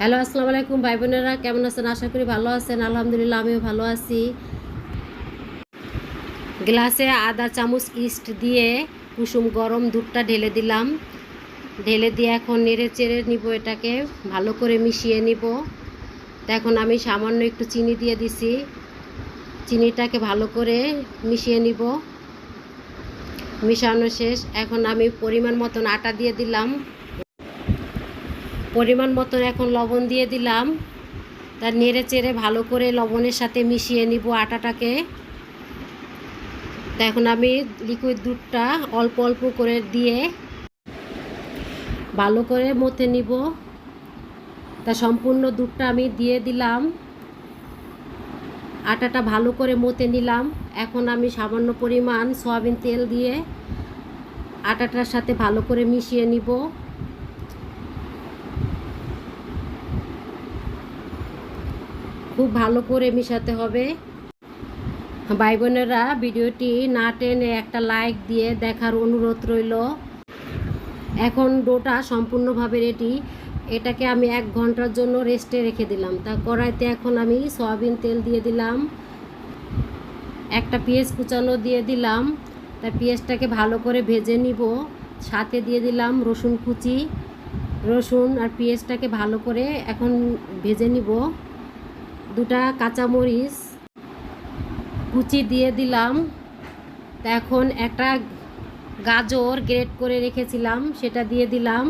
Hello, আসসালামু আলাইকুম ভাই বোনেরা, কেমন আছেন? আশা করি ভালো আছেন। আলহামদুলিল্লাহ, আমিও ভালো আছি। গ্লাসে আধা চামচ ইস্ট দিয়ে কুসুম গরম দুধটা ঢেলে দিলাম। ঢেলে দিয়ে এখন নেড়ে চেড়ে নিব, এটাকে ভালো করে মিশিয়ে নিব। তো এখন আমি সামান্য একটু চিনি দিয়ে দিছি। চিনিটাকে ভালো করে মিশিয়ে নিব। মিশানো শেষ। এখন আমি পরিমাণ মতন আটা দিয়ে দিলাম। পরিমাণ মতন এখন লবণ দিয়ে দিলাম। তার নেড়ে চেড়ে ভালো করে লবণের সাথে মিশিয়ে নিব আটাটাকে। তো এখন আমি লিকুইড দুধটা অল্প অল্প করে দিয়ে ভালো করে মথে নিব। তা সম্পূর্ণ দুধটা আমি দিয়ে দিলাম। আটাটা ভালো করে মথে নিলাম। এখন আমি সামান্য পরিমাণ সয়াবিন তেল দিয়ে আটাটার সাথে ভালো করে মিশিয়ে নিব। খুব ভালো করে মিশাতে হবে। ভাই বোনেরা, ভিডিওটি না টেনে একটা লাইক দিয়ে দেখার অনুরোধ রইল। এখন ডোটা সম্পূর্ণভাবে রেডি। এটাকে আমি 1 ঘন্টার জন্য রেস্টে রেখে দিলাম। তা কড়াইতে এখন আমি সয়াবিন তেল দিয়ে দিলাম। একটা পেঁয়াজ কুচানো দিয়ে দিলাম। তা পেঁয়াজটাকে ভালো করে ভেজে নিব। সাথে দিয়ে দিলাম রসুন কুচি। রসুন আর পেঁয়াজটাকে ভালো করে এখন ভেজে নিব। 2টা কাঁচামরিচ কুচি দিয়ে দিলাম। তা এখন একটা গাজর গ্রেট করে রেখেছিলাম, সেটা দিয়ে দিলাম।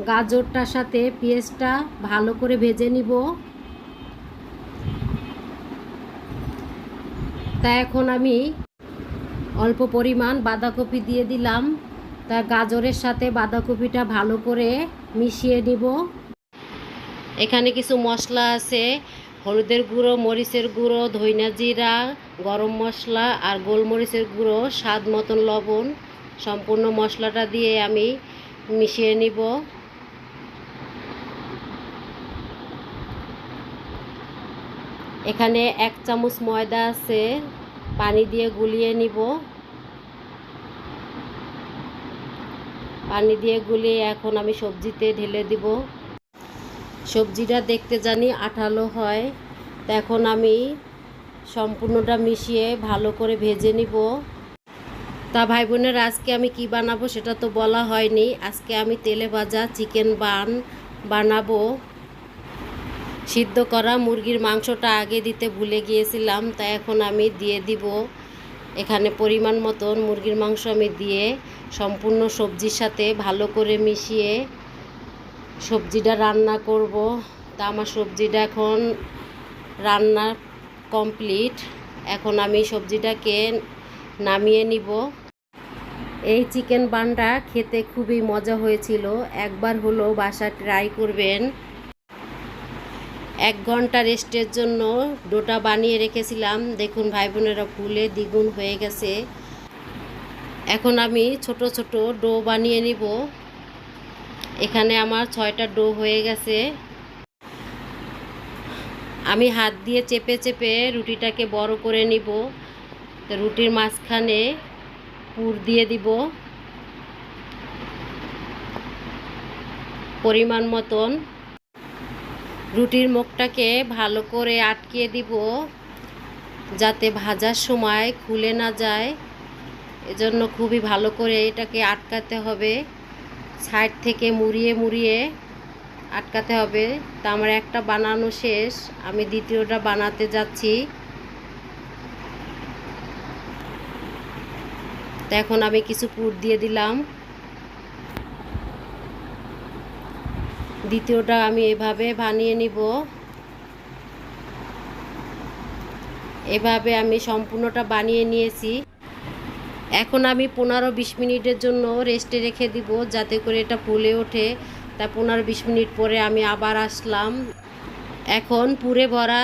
গাজরটার সাথে পেঁয়াজটা ভালো করে ভেজে নিব। তা এখন আমি অল্প পরিমাণ বাঁধাকপি দিয়ে দিলাম। তা গাজরের সাথে বাঁধাকপিটা ভালো করে মিশিয়ে নিব। এখানে কিছু মশলা আছে: হলুদের গুঁড়ো, মরিচের গুঁড়ো, ধইনা জিরা, গরম মশলা আর গোলমরিচের গুঁড়ো, স্বাদ মতন লবণ। সম্পূর্ণ মশলাটা দিয়ে আমি মিশিয়ে নিব। এখানে 1 চামচ ময়দা আছে, পানি দিয়ে গুলিয়ে নিব। পানি দিয়ে গুলিয়ে এখন আমি সবজিতে ঢেলে দিব। সবজিটা দেখতে জানি আঠালো হয়। তো এখন আমি সম্পূর্ণটা মিশিয়ে ভালো করে ভেজে নিব। তা ভাই বোনের, আজকে আমি কি বানাবো সেটা তো বলা হয়নি। আজকে আমি তেলে ভাজা চিকেন বানাবো। সিদ্ধ করা মুরগির মাংসটা আগে দিতে ভুলে গিয়েছিলাম, তাই এখন আমি দিয়ে দিব। এখানে পরিমাণ মতন মুরগির মাংস আমি দিয়ে সম্পূর্ণ সবজির সাথে ভালো করে মিশিয়ে সবজিটা রান্না করব। তা আমার সবজিটা এখন রান্না কমপ্লিট। এখন আমি সবজিটাকে নামিয়ে নিব। এই চিকেন বানটা খেতে খুবই মজা হয়েছিল। একবার হলো বাসায় ট্রাই করবেন। 1 ঘন্টা রেস্টের জন্য ডোটা বানিয়ে রেখেছিলাম। দেখুন ভাই বোনেরা, ফুলে দ্বিগুণ হয়ে গেছে। এখন আমি ছোট ছোট ডো বানিয়ে নিব। এখানে আমার 6টা ডো হয়ে গেছে। আমি হাত দিয়ে চেপে চেপে রুটিটাকে বড় করে নিব। তো রুটির মাঝখানে পুর দিয়ে দিব পরিমাণ মতন। রুটির মুখটাকে ভালো করে আটকিয়ে দিব যাতে ভাজার সময় খুলে না যায়। এজন্য খুবই ভালো করে এটাকে আটকাতে হবে। সাইড থেকে মুড়িয়ে মুড়িয়ে আটকাতে হবে। তা আমার একটা বানানো শেষ, আমি দ্বিতীয়টা বানাতে যাচ্ছি। তো এখন আমি কিছু পুর দিয়ে দিলাম। দ্বিতীয়টা আমি এভাবে বানিয়ে নিব। এভাবে আমি সম্পূর্ণটা বানিয়ে নিয়েছি। এখন আমি 15-20 মিনিটের জন্য রেস্টে রেখে দিব যাতে করে এটা ফুলে ওঠে। তা 15-20 মিনিট পরে আমি আবার আসলাম। এখন পুরে ভরা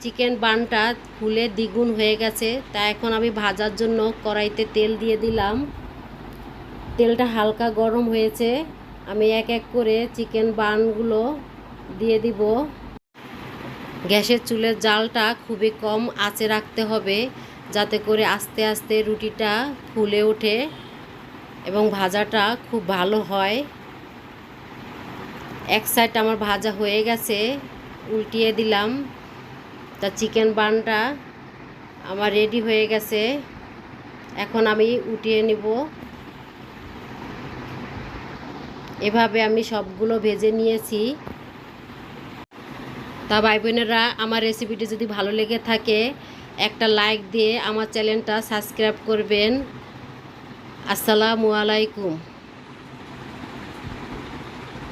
চিকেন বানটা ফুলে দ্বিগুণ হয়ে গেছে। তা এখন আমি ভাজার জন্য কড়াইতে তেল দিয়ে দিলাম। তেলটা হালকা গরম হয়েছে। আমি এক এক করে চিকেন বানগুলো দিয়ে দিব। গ্যাসের চুলের জালটা খুবই কম আঁচে রাখতে হবে যাতে করে আস্তে আস্তে রুটিটা ফুলে ওঠে এবং ভাজাটা খুব ভালো হয়। এক সাইড আমার ভাজা হয়ে গেছে, উল্টিয়ে দিলাম। তা চিকেন বানটা আমার রেডি হয়ে গেছে, এখন আমি উঠিয়ে নিব। এভাবে আমি সবগুলো ভেজে নিয়েছি। তা ভাই বোনেরা, আমার রেসিপিটি যদি ভালো লেগে থাকে একটা লাইক দিয়ে আমার চ্যানেলটা সাবস্ক্রাইব করবেন। আসসালামু আলাইকুম।